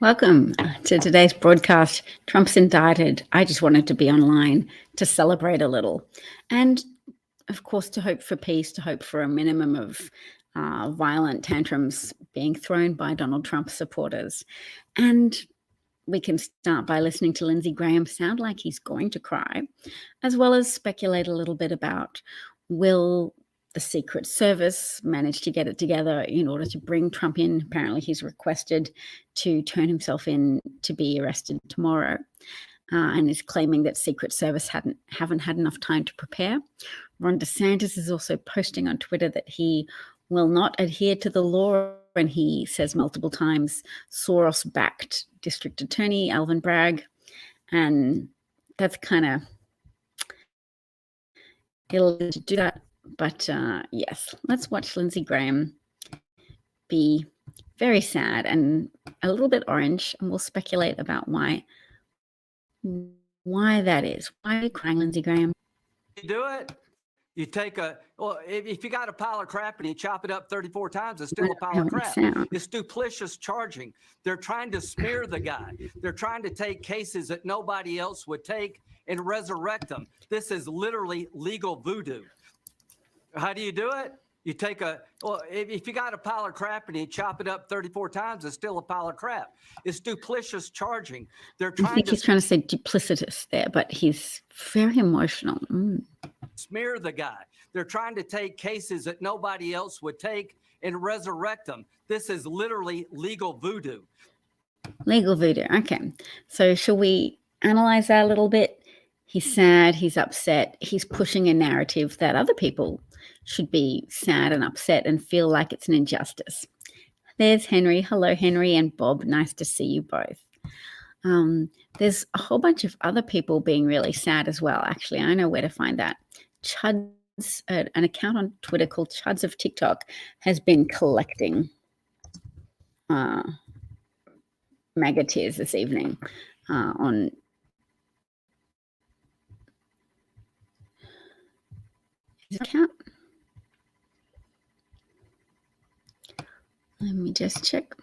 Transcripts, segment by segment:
Welcome to today's broadcast. Trump's indicted. I just wanted to be online to celebrate a little. And of course, to hope for peace, to hope for a minimum of violent tantrums being thrown by Donald Trump supporters. And we can start by listening to Lindsey Graham sound like he's going to cry, as well as speculate a little bit about will the Secret Service managed to get it together in order to bring Trump in. Apparently, he's requested to turn himself in to be arrested tomorrow, and is claiming that Secret Service haven't had enough time to prepare. Ron DeSantis is also posting on Twitter that he will not adhere to the law, and he says multiple times Soros-backed District Attorney Alvin Bragg, and that's kind of he'll do that. But yes, let's watch Lindsey Graham be very sad and a little bit orange, and we'll speculate about why that is. Why are you crying, Lindsey Graham? You do it. You take if you got a pile of crap and you chop it up 34 times, it's still a pile of crap. It's duplicitous charging. They're trying to smear the guy. They're trying to take cases that nobody else would take and resurrect them. This is literally legal voodoo. How do you do it? You take if you got a pile of crap and you chop it up 34 times, it's still a pile of crap. It's duplicitous charging. I think he's trying to say duplicitous there, but he's very emotional. Smear the guy. They're trying to take cases that nobody else would take and resurrect them. This is literally legal voodoo. Legal voodoo. Okay. So shall we analyze that a little bit? He's sad. He's upset. He's pushing a narrative that other people should be sad and upset and feel like it's an injustice. There's Henry. Hello, Henry and Bob. Nice to see you both. There's a whole bunch of other people being really sad as well. Actually, I know where to find that. Chuds, an account on Twitter called Chuds of TikTok, has been collecting MAGA tears this evening on his account. Let me just check.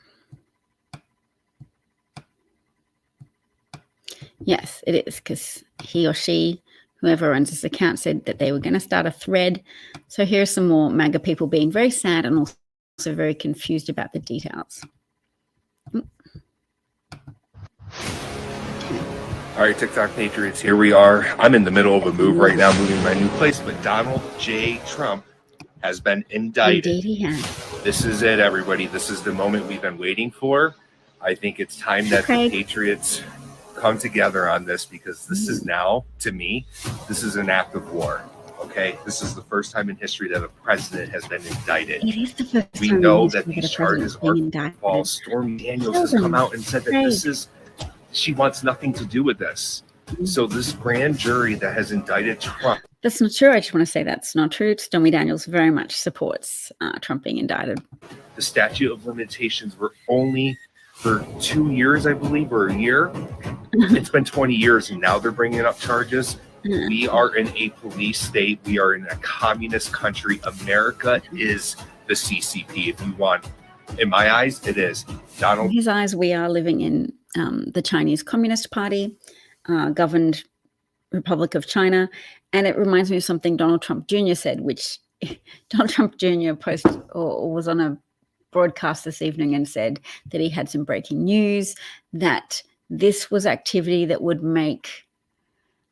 Yes, it is, because he or she, whoever owns this account, said that they were going to start a thread. So here are some more MAGA people being very sad and also very confused about the details. All right, TikTok Patriots, here we are. I'm in the middle of a move right now, moving to my new place, but Donald J. Trump has been indicted. Indeed he has. This is it, everybody. This is the moment we've been waiting for. I think it's time that the Patriots come together on this, because this is now, to me, this is an act of war. Okay, this is the first time in history that a president has been indicted. It is the first we time know that these charges are false. Stormy Daniels has come out and said that she wants nothing to do with this. So this grand jury that has indicted Trump. That's not true. I just want to say that's not true. Stormy Daniels very much supports Trump being indicted. The statute of limitations were only for 2 years, I believe, or a year. It's been 20 years, and now they're bringing up charges. We are in a police state. We are in a communist country. America is the CCP, if you want. In my eyes, it is. In his eyes, we are living in the Chinese Communist Party, governed Republic of China. And it reminds me of something Donald Trump Jr. said, which Donald Trump Jr. posted or was on a broadcast this evening and said that he had some breaking news, that this was activity that would make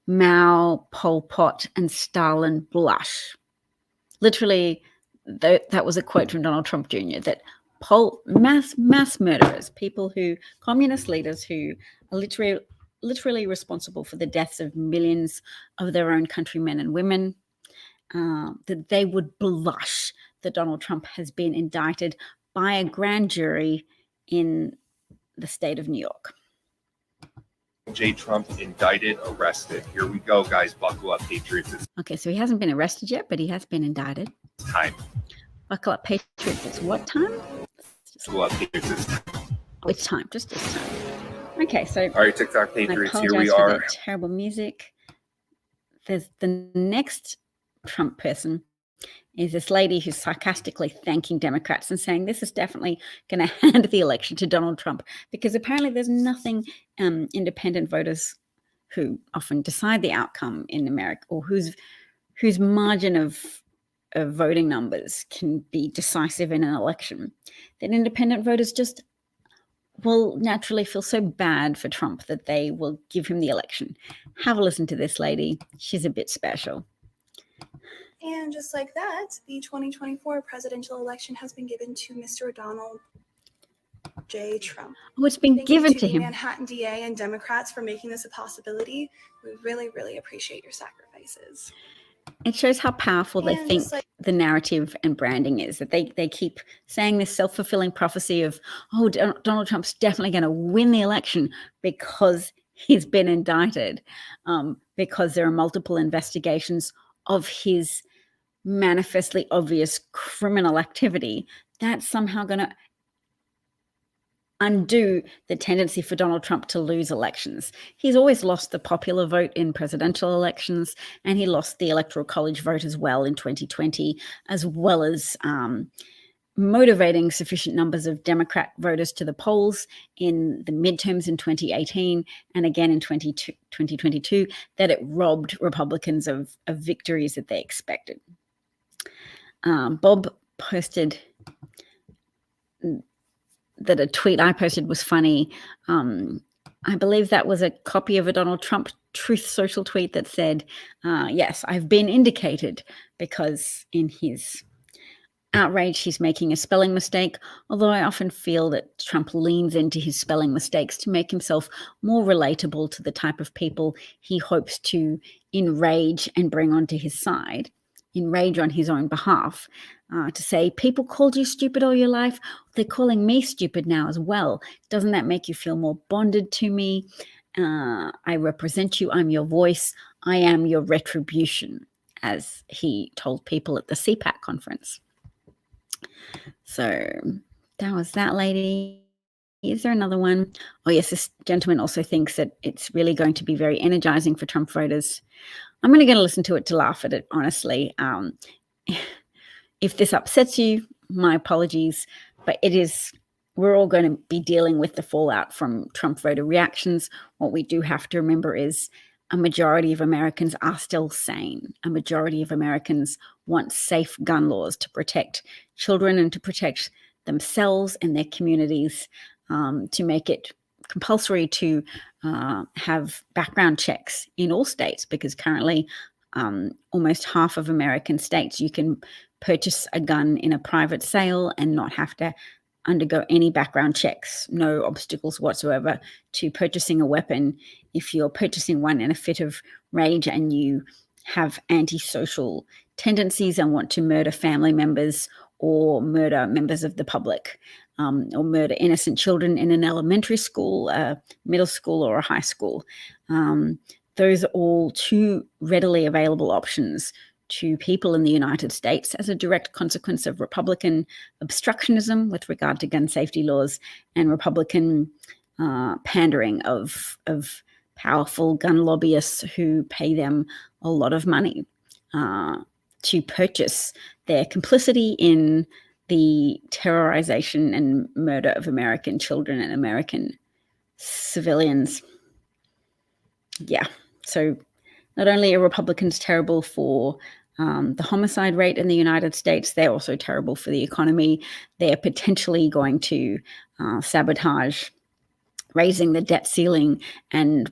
Mao, Pol Pot, and Stalin blush. Literally, that was a quote from Donald Trump Jr., that mass murderers, communist leaders who are literally responsible for the deaths of millions of their own countrymen and women, that they would blush that Donald Trump has been indicted by a grand jury in the state of New York. J. Trump indicted, arrested. Here we go, guys. Buckle up, Patriots. Okay, so he hasn't been arrested yet, but he has been indicted. It's time. Buckle up, Patriots. It's what time? Buckle up, Patriots. It's time. Just it's time. Okay, so all right, TikTok Patriots, here we for are. That terrible music. There's the next Trump person is this lady who's sarcastically thanking Democrats and saying this is definitely going to hand the election to Donald Trump, because apparently there's nothing independent voters who often decide the outcome in America, or whose margin of voting numbers can be decisive in an election, that independent voters just will naturally feel so bad for Trump that they will give him the election. Have a listen to this lady. She's a bit special. And just like that, the 2024 presidential election has been given to Mr. Donald J. Trump. Oh, it's been given to the him. Manhattan DA and Democrats for making this a possibility. We really, really appreciate your sacrifices. It shows how powerful they think the narrative and branding is, that they keep saying this self-fulfilling prophecy of, oh, Donald Trump's definitely going to win the election because he's been indicted, because there are multiple investigations of his manifestly obvious criminal activity. That's somehow going to undo the tendency for Donald Trump to lose elections. He's always lost the popular vote in presidential elections, and he lost the Electoral College vote as well in 2020, as well as motivating sufficient numbers of Democrat voters to the polls in the midterms in 2018 and again in 2022, that it robbed Republicans of victories that they expected. Bob posted that a tweet I posted was funny. I believe that was a copy of a Donald Trump Truth Social tweet that said, yes, I've been indicated, because in his outrage, he's making a spelling mistake, although I often feel that Trump leans into his spelling mistakes to make himself more relatable to the type of people he hopes to enrage and bring onto his side, enrage on his own behalf, to say, people called you stupid all your life, they're calling me stupid now as well. Doesn't that make you feel more bonded to me? I represent you, I'm your voice, I am your retribution, as he told people at the CPAC conference. So that was that lady. Is there another one? Oh yes, this gentleman also thinks that it's really going to be very energizing for Trump voters. I'm only going to listen to it to laugh at it, honestly. If this upsets you, my apologies, but we're all going to be dealing with the fallout from Trump voter reactions. What we do have to remember is a majority of Americans are still sane. A majority of Americans want safe gun laws to protect children and to protect themselves and their communities, to make it compulsory to have background checks in all states, because currently almost half of American states you can purchase a gun in a private sale and not have to undergo any background checks, no obstacles whatsoever to purchasing a weapon if you're purchasing one in a fit of rage and you have antisocial tendencies and want to murder family members or murder members of the public, or murder innocent children in an elementary school, a middle school, or a high school. Those are all two readily available options to people in the United States as a direct consequence of Republican obstructionism with regard to gun safety laws and Republican pandering of powerful gun lobbyists who pay them a lot of money to purchase their complicity in the terrorization and murder of American children and American civilians. Yeah, so not only are Republicans terrible for the homicide rate in the United States, they're also terrible for the economy. They're potentially going to sabotage raising the debt ceiling and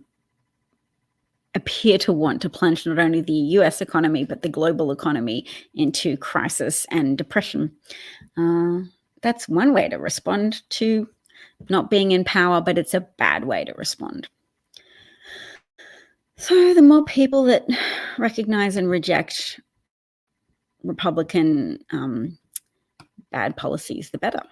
appear to want to plunge not only the US economy, but the global economy into crisis and depression. That's one way to respond to not being in power, but it's a bad way to respond. So the more people that recognize and reject Republican bad policies, the better.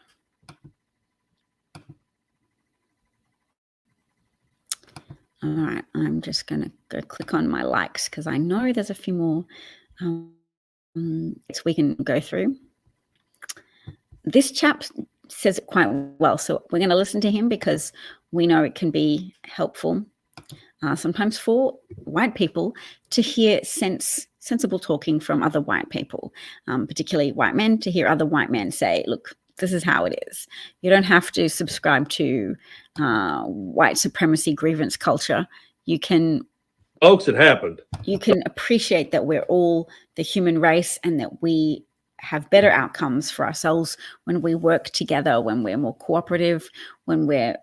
All right, I'm just going to go click on my likes because I know there's a few more we can go through. This chap says it quite well, so we're going to listen to him because we know it can be helpful sometimes for white people to hear sense sensible talking from other white people, particularly white men, to hear other white men say, look, this is how it is. You don't have to subscribe to white supremacy grievance culture. You can, folks, it happened. You can appreciate that we're all the human race and that we have better outcomes for ourselves when we work together, when we're more cooperative, when we're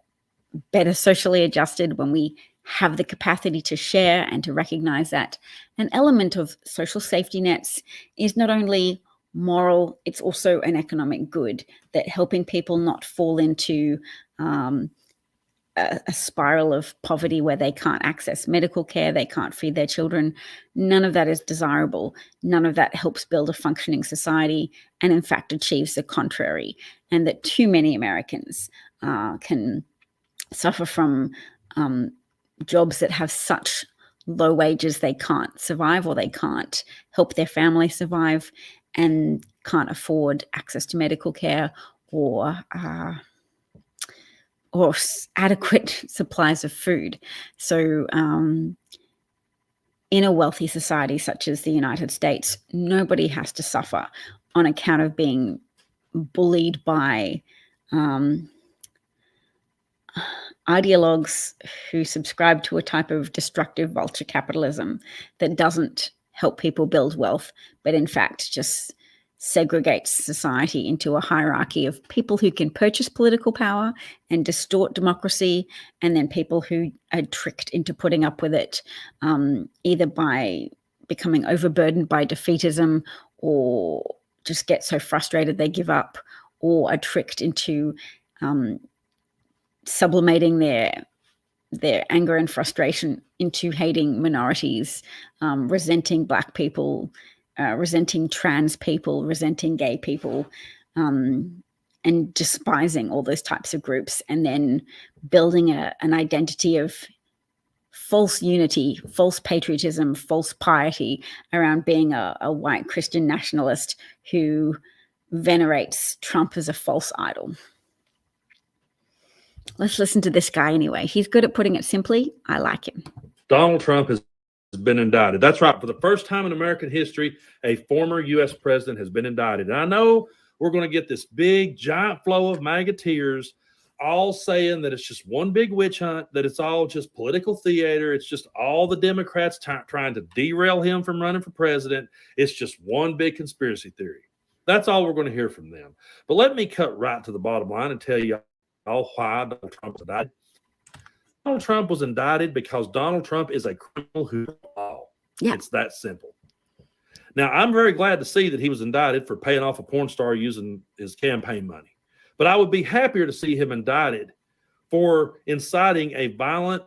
better socially adjusted, when we have the capacity to share and to recognize that an element of social safety nets is not only moral, it's also an economic good, that helping people not fall into a spiral of poverty where they can't access medical care, they can't feed their children. None of that is desirable. None of that helps build a functioning society, and in fact achieves the contrary. And that too many Americans can suffer from jobs that have such low wages they can't survive, or they can't help their family survive, and can't afford access to medical care or adequate supplies of food. So in a wealthy society such as the United States, nobody has to suffer on account of being bullied by ideologues who subscribe to a type of destructive vulture capitalism that doesn't help people build wealth, but in fact just segregates society into a hierarchy of people who can purchase political power and distort democracy, and then people who are tricked into putting up with it, either by becoming overburdened by defeatism, or just get so frustrated they give up, or are tricked into sublimating their anger and frustration into hating minorities, resenting Black people, resenting trans people, resenting gay people, and despising all those types of groups, and then building an identity of false unity, false patriotism, false piety around being a white Christian nationalist who venerates Trump as a false idol. Let's listen to this guy anyway. He's good at putting it simply. I like him. Donald Trump has been indicted. That's right. For the first time in American history, a former U.S. president has been indicted. And I know we're going to get this big, giant flow of MAGA tears all saying that it's just one big witch hunt, that it's all just political theater. It's just all the Democrats trying to derail him from running for president. It's just one big conspiracy theory. That's all we're going to hear from them. But let me cut right to the bottom line and tell you all why Donald Trump was indicted. Donald Trump was indicted because Donald Trump is a criminal who broke the law. Yeah. It's that simple. Now, I'm very glad to see that he was indicted for paying off a porn star using his campaign money. But I would be happier to see him indicted for inciting a violent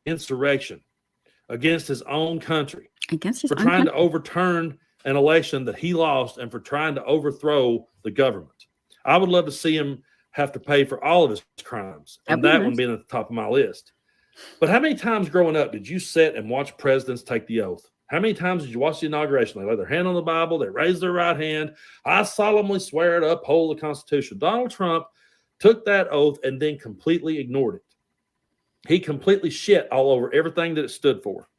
insurrection against his own country, for trying to overturn an election that he lost, and for trying to overthrow the government. I would love to see him have to pay for all of his crimes, and that one being at the top of my list. But how many times growing up did you sit and watch presidents take the oath? How many times did you watch the inauguration? They lay their hand on the Bible, they raise their right hand. I solemnly swear to uphold the Constitution. Donald Trump took that oath and then completely ignored it. He completely shit all over everything that it stood for.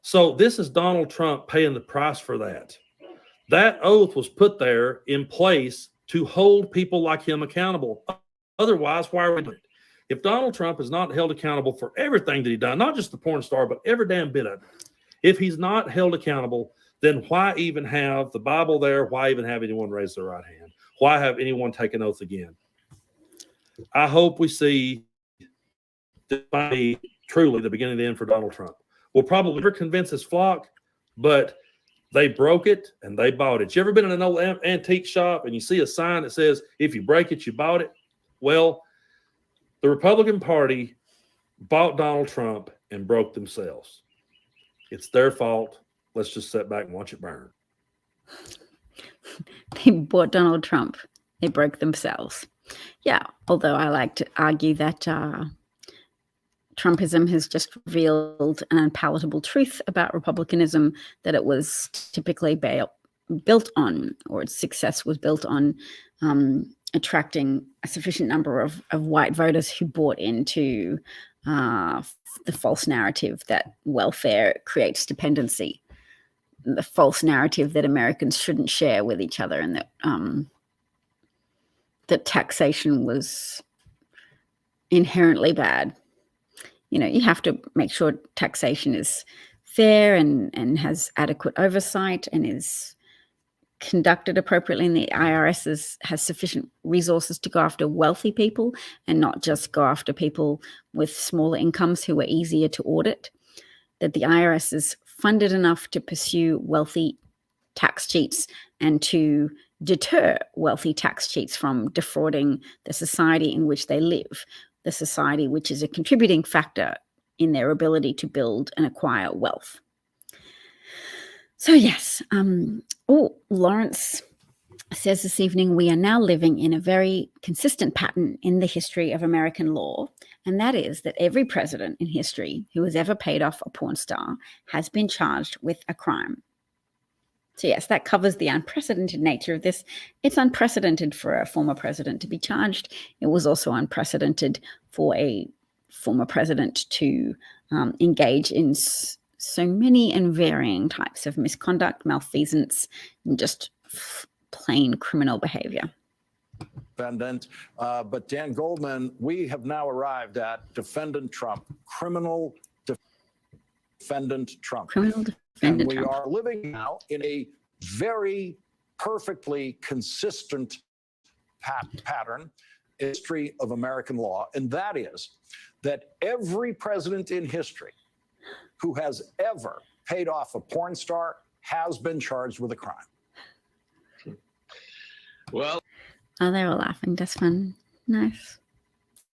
So this is Donald Trump paying the price for that. That oath was put there in place to hold people like him accountable. Otherwise, why are we doing it? If Donald Trump is not held accountable for everything that he done, not just the porn star, but every damn bit of it, if he's not held accountable, then why even have the Bible there? Why even have anyone raise their right hand? Why have anyone take an oath again? I hope we see this might be truly the beginning of the end for Donald Trump. We'll probably never convince his flock, but they broke it and they bought it. You ever been in an old antique shop and you see a sign that says, if you break it, you bought it? Well, the Republican Party bought Donald Trump and broke themselves. It's their fault. Let's just sit back and watch it burn. They bought Donald Trump. They broke themselves. Yeah, although I like to argue that Trumpism has just revealed an unpalatable truth about republicanism, that it was typically built on, or its success was built on attracting a sufficient number of white voters who bought into the false narrative that welfare creates dependency. the false narrative that Americans shouldn't share with each other, and that that taxation was inherently bad. You know, you have to make sure taxation is fair and has adequate oversight and is conducted appropriately, and the IRS has sufficient resources to go after wealthy people and not just go after people with smaller incomes who are easier to audit. That the IRS is funded enough to pursue wealthy tax cheats and to deter wealthy tax cheats from defrauding the society in which they live, the society which is a contributing factor in their ability to build and acquire wealth. So yes, Lawrence says this evening, we are now living in a very consistent pattern in the history of American law, and that is that every president in history who has ever paid off a porn star has been charged with a crime. So yes, that covers the unprecedented nature of this. It's unprecedented for a former president to be charged. It was also unprecedented for a former president to engage in so many and varying types of misconduct, malfeasance, and just plain criminal behavior. Defendant, but Dan Goldman, we have now arrived at Defendant Trump, criminal defendant Trump. Criminal defendant and we Trump. are living now in a very perfectly consistent pattern, history of American law, and that is that every president in history who has ever paid off a porn star has been charged with a crime. Well, Oh, they were laughing. That's fun. Nice.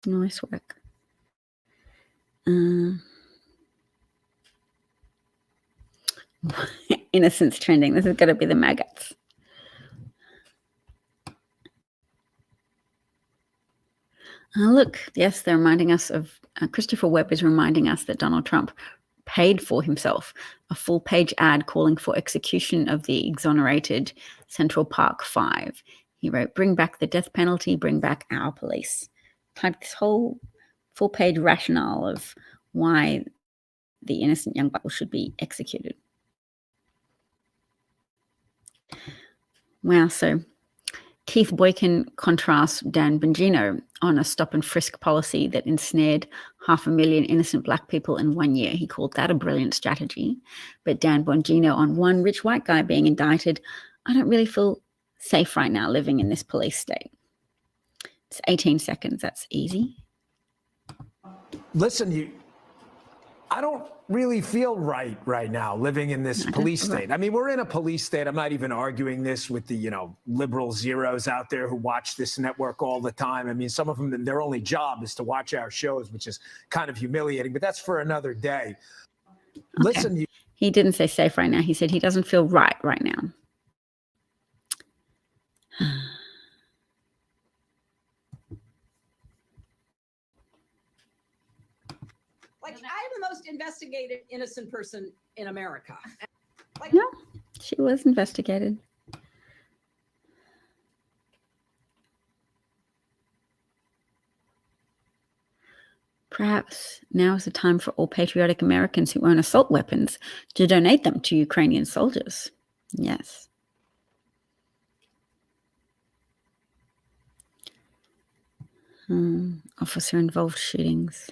Nice work. Innocence trending. This is going to be the maggots. Look, yes, they're reminding us of, Christopher Webb is reminding us that Donald Trump paid for himself a full-page ad calling for execution of the exonerated Central Park Five. He wrote, "Bring back the death penalty, bring back our police." Typed this whole full-page rationale of why the innocent young people should be executed. Wow, so Keith Boykin contrasts Dan Bongino on a stop and frisk policy that ensnared 500,000 innocent black people in 1 year. He called that a brilliant strategy. But Dan Bongino on one rich white guy being indicted, I don't really feel safe right now living in this police state. It's 18 seconds. That's easy. Listen, I don't really feel right now living in this police state. I mean, we're in a police state. I'm not even arguing this with the, liberal zeros out there who watch this network all the time. I mean, some of them, their only job is to watch our shows, which is kind of humiliating, but that's for another day. Okay. Listen, he didn't say safe right now. He said he doesn't feel right now. Like, I'm the most investigated innocent person in America. Like, no, she was investigated. Perhaps now is the time for all patriotic Americans who own assault weapons to donate them to Ukrainian soldiers. Yes. Officer-involved shootings.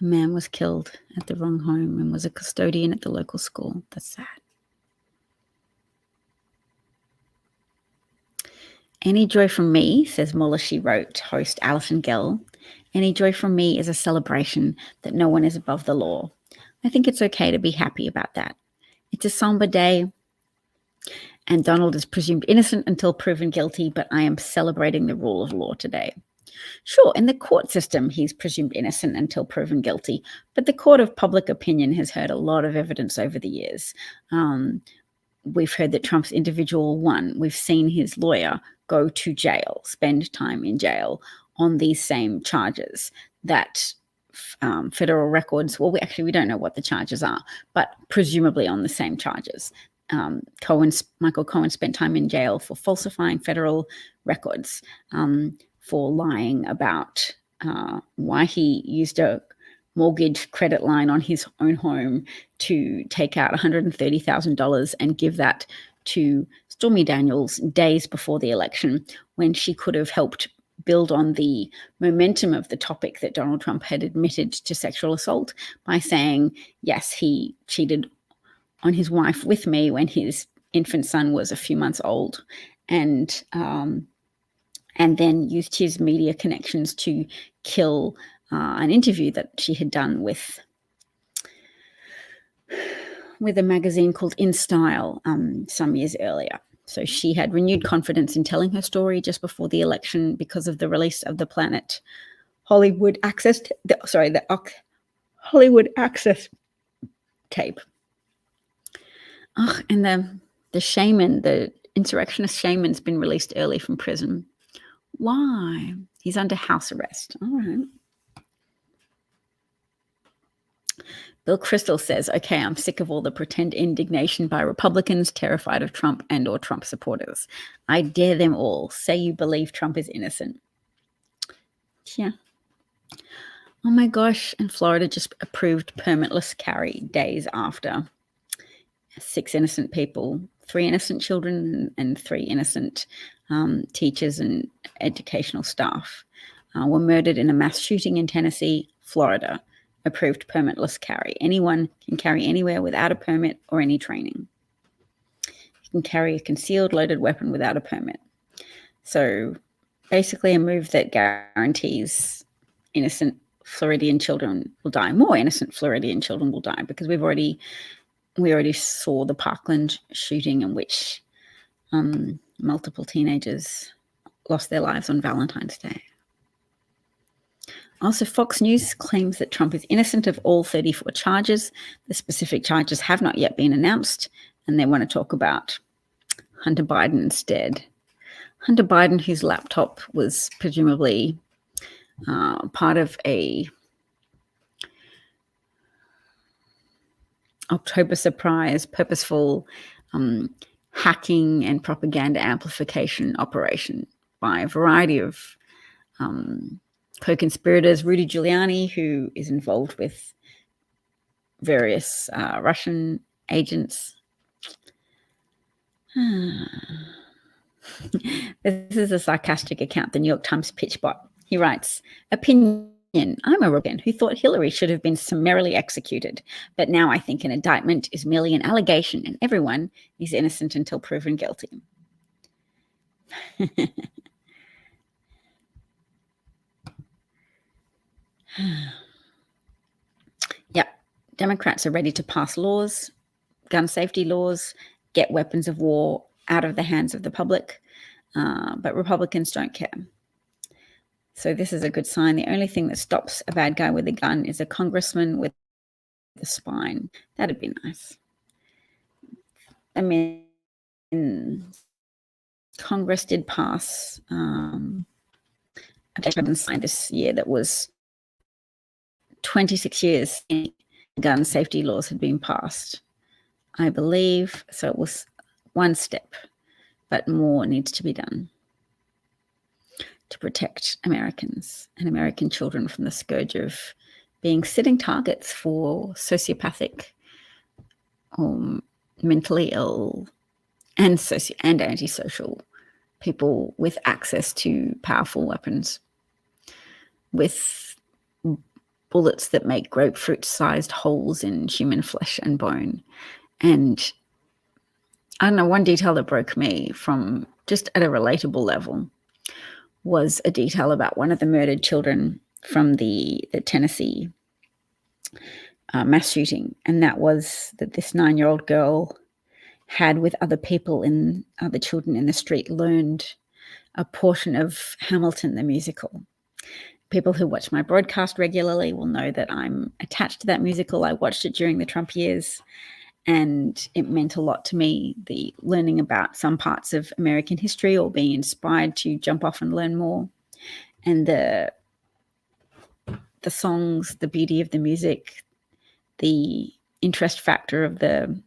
A man was killed at the wrong home and was a custodian at the local school. That's sad. Any joy from me, says Muller, she wrote, host Alison Gell. Any joy from me is a celebration that no one is above the law. I think it's okay to be happy about that. It's a somber day, and Donald is presumed innocent until proven guilty, but I am celebrating the rule of law today. Sure, in the court system, he's presumed innocent until proven guilty, but the court of public opinion has heard a lot of evidence over the years. We've heard that Trump's individual won. We've seen his lawyer go to jail, spend time in jail on these same charges that federal records, well, we don't know what the charges are, but presumably on the same charges. Michael Cohen spent time in jail for falsifying federal records, for lying about why he used a mortgage credit line on his own home to take out $130,000 and give that to Stormy Daniels days before the election, when she could have helped build on the momentum of the topic that Donald Trump had admitted to sexual assault by saying, yes, he cheated on his wife with me when his infant son was a few months old, and then used his media connections to kill an interview that she had done with a magazine called In Style some years earlier. So she had renewed confidence in telling her story just before the election because of the release of the Planet Hollywood Access, Hollywood Access tape. Oh, and the shaman, the insurrectionist shaman's been released early from prison. Why? He's under house arrest. All right. Bill Crystal says, okay, I'm sick of all the pretend indignation by Republicans terrified of Trump and or Trump supporters. I dare them all. Say you believe Trump is innocent. Yeah. Oh my gosh. And Florida just approved permitless carry days after 6 innocent people, 3 innocent children and 3 innocent teachers and educational staff were murdered in a mass shooting in Tennessee, Florida. Approved permitless carry. Anyone can carry anywhere without a permit or any training. You can carry a concealed loaded weapon without a permit. So basically a move that guarantees innocent Floridian children will die. More innocent Floridian children will die because we already saw the Parkland shooting in which multiple teenagers lost their lives on Valentine's Day. Also, Fox News claims that Trump is innocent of all 34 charges. The specific charges have not yet been announced, and they want to talk about Hunter Biden instead. Hunter Biden, whose laptop was presumably part of a October surprise, purposeful hacking and propaganda amplification operation by a variety of co-conspirators, Rudy Giuliani, who is involved with various Russian agents. This is a sarcastic account, the New York Times pitchbot. He writes, opinion, I'm a Republican who thought Hillary should have been summarily executed, but now I think an indictment is merely an allegation and everyone is innocent until proven guilty. Yep, Democrats are ready to pass laws, gun safety laws, get weapons of war out of the hands of the public, but Republicans don't care. So this is a good sign. The only thing that stops a bad guy with a gun is a congressman with a spine. That'd be nice. I mean, Congress did pass a bill signed this year that was 26 years gun safety laws had been passed, I believe. So it was one step, but more needs to be done to protect Americans and American children from the scourge of being sitting targets for sociopathic or mentally ill and antisocial people with access to powerful weapons, with bullets that make grapefruit-sized holes in human flesh and bone. And I don't know, one detail that broke me from just at a relatable level was a detail about one of the murdered children from the Tennessee mass shooting. And that was that this 9-year-old girl had, with other children in the street, learned a portion of Hamilton, the musical. People who watch my broadcast regularly will know that I'm attached to that musical. I watched it during the Trump years, and it meant a lot to me, the learning about some parts of American history or being inspired to jump off and learn more. And the songs, the beauty of the music, the interest factor of the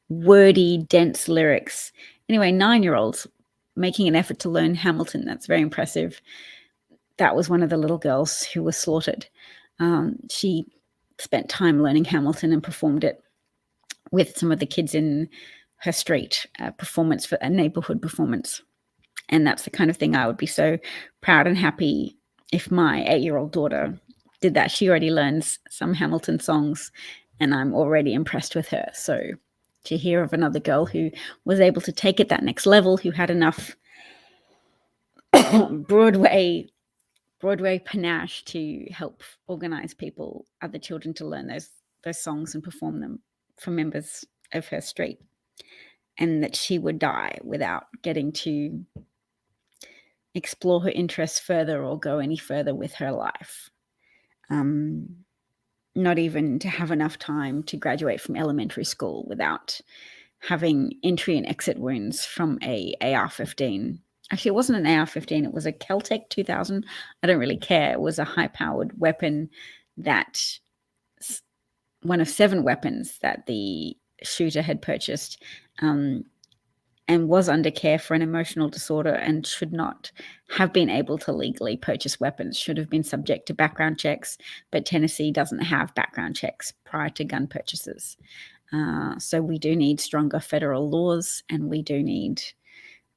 wordy, dense lyrics. Anyway, 9-year-olds making an effort to learn Hamilton. That's very impressive. That was one of the little girls who was slaughtered. She spent time learning Hamilton and performed it with some of the kids in her street, performance for a neighborhood performance. And that's the kind of thing I would be so proud and happy if my 8-year-old daughter did that. She already learns some Hamilton songs, and I'm already impressed with her. So to hear of another girl who was able to take it that next level, who had enough Broadway panache to help organize people, other children, to learn those songs and perform them for members of her street, and that she would die without getting to explore her interests further or go any further with her life. Not even to have enough time to graduate from elementary school without having entry and exit wounds from a AR-15. Actually, it wasn't an AR-15. It was a Kel-Tec 2000. I don't really care. It was a high-powered weapon, that one of 7 weapons that the shooter had purchased, and was under care for an emotional disorder and should not have been able to legally purchase weapons, should have been subject to background checks, but Tennessee doesn't have background checks prior to gun purchases. So we do need stronger federal laws, and we do need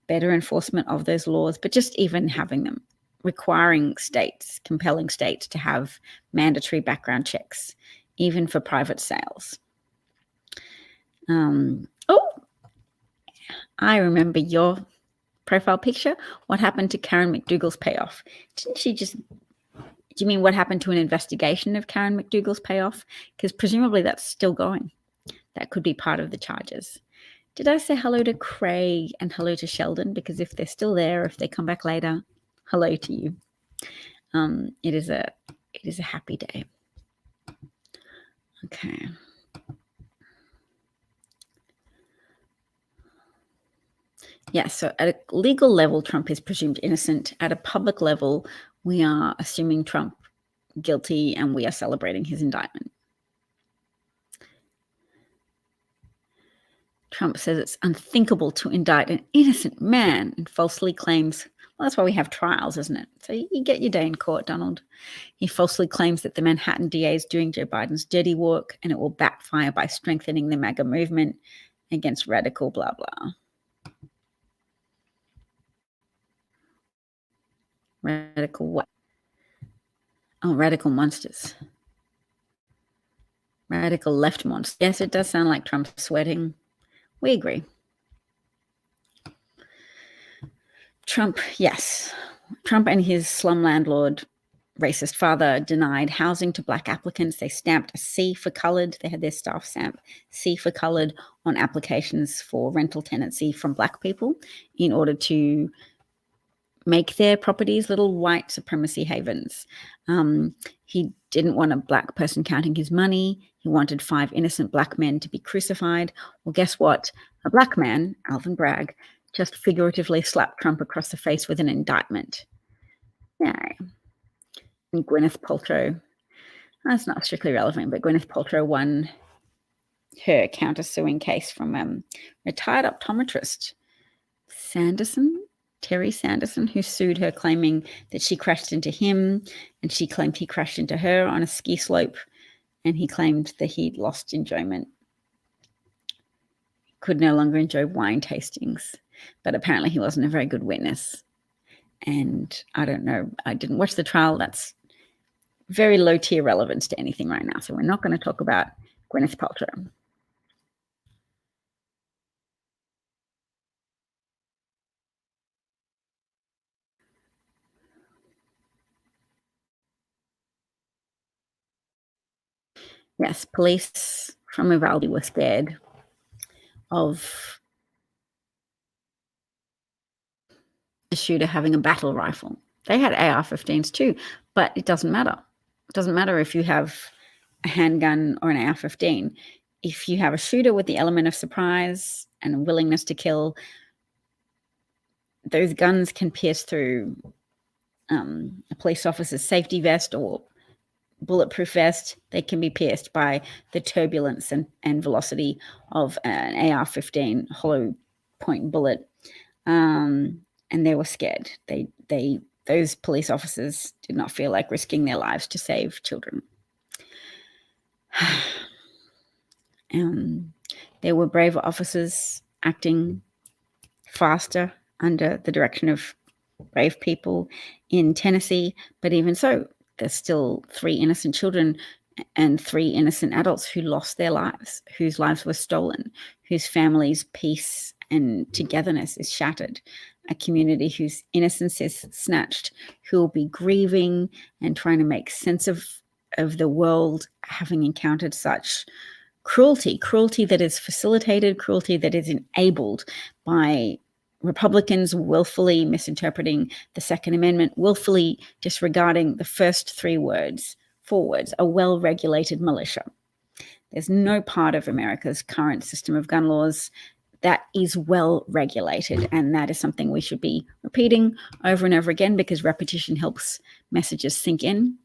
better enforcement of those laws, but just even having them, requiring states, compelling states to have mandatory background checks, even for private sales. I remember your profile picture. What happened to Karen McDougal's payoff? Didn't she just... Do you mean what happened to an investigation of Karen McDougal's payoff? Because presumably that's still going. That could be part of the charges. Did I say hello to Craig and hello to Sheldon? Because if they're still there, if they come back later, hello to you. It is a happy day. Okay. Yeah, so at a legal level, Trump is presumed innocent. At a public level, we are assuming Trump guilty, and we are celebrating his indictment. Trump says it's unthinkable to indict an innocent man and falsely claims, well, that's why we have trials, isn't it? So you get your day in court, Donald. He falsely claims that the Manhattan DA is doing Joe Biden's dirty work, and it will backfire by strengthening the MAGA movement against radical blah, blah. Radical what? Oh, radical monsters. Radical left monsters. Yes, it does sound like Trump sweating. We agree. Trump, yes. Trump and his slum landlord, racist father, denied housing to Black applicants. They stamped a C for colored. They had their staff stamp C for colored on applications for rental tenancy from Black people in order to make their properties little white supremacy havens. He didn't want a Black person counting his money. He wanted 5 innocent Black men to be crucified. Well, guess what? A Black man, Alvin Bragg, just figuratively slapped Trump across the face with an indictment. Yay. And Gwyneth Paltrow, that's not strictly relevant, but Gwyneth Paltrow won her countersuing case from retired optometrist Terry Sanderson, who sued her, claiming that she crashed into him, and she claimed he crashed into her on a ski slope, and he claimed that he'd lost enjoyment. Could no longer enjoy wine tastings, but apparently he wasn't a very good witness. And I don't know, I didn't watch the trial. That's very low tier relevance to anything right now. So we're not going to talk about Gwyneth Paltrow. Yes, police from Uvalde were scared of the shooter having a battle rifle. They had AR-15s too, but it doesn't matter. It doesn't matter if you have a handgun or an AR-15. If you have a shooter with the element of surprise and a willingness to kill, those guns can pierce through a police officer's safety vest or bulletproof vest. They can be pierced by the turbulence and velocity of an AR-15 hollow point bullet. And they were scared. Those police officers did not feel like risking their lives to save children. There were braver officers acting faster under the direction of brave people in Tennessee, but even so, there's still 3 innocent children and 3 innocent adults who lost their lives, whose lives were stolen, whose families' peace and togetherness is shattered, a community whose innocence is snatched, who will be grieving and trying to make sense of the world having encountered such cruelty that is facilitated, cruelty that is enabled by Republicans willfully misinterpreting the Second Amendment, willfully disregarding the first 4 words, a well-regulated militia. There's no part of America's current system of gun laws that is well regulated, and that is something we should be repeating over and over again because repetition helps messages sink in.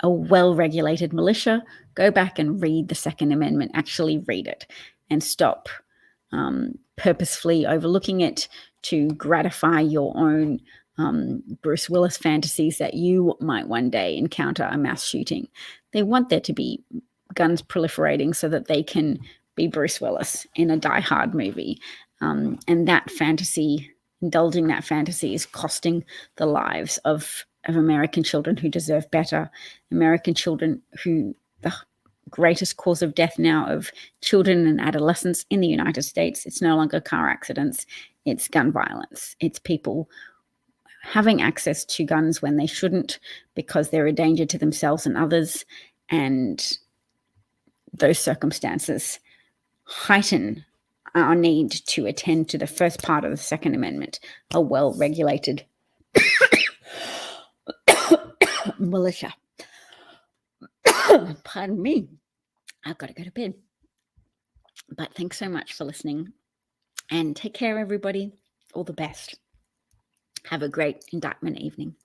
A well-regulated militia, go back and read the Second Amendment, actually read it, and stop purposefully overlooking it to gratify your own Bruce Willis fantasies that you might one day encounter a mass shooting. They want there to be guns proliferating so that they can be Bruce Willis in a Die Hard movie. And that fantasy, indulging that fantasy, is costing the lives of American children who deserve better, American children who the greatest cause of death now of children and adolescents in the United States, it's no longer car accidents, it's gun violence. It's people having access to guns when they shouldn't because they're a danger to themselves and others. And those circumstances heighten our need to attend to the first part of the Second Amendment, a well-regulated militia. Pardon me. I've got to go to bed. But thanks so much for listening. And take care, everybody. All the best. Have a great indictment evening.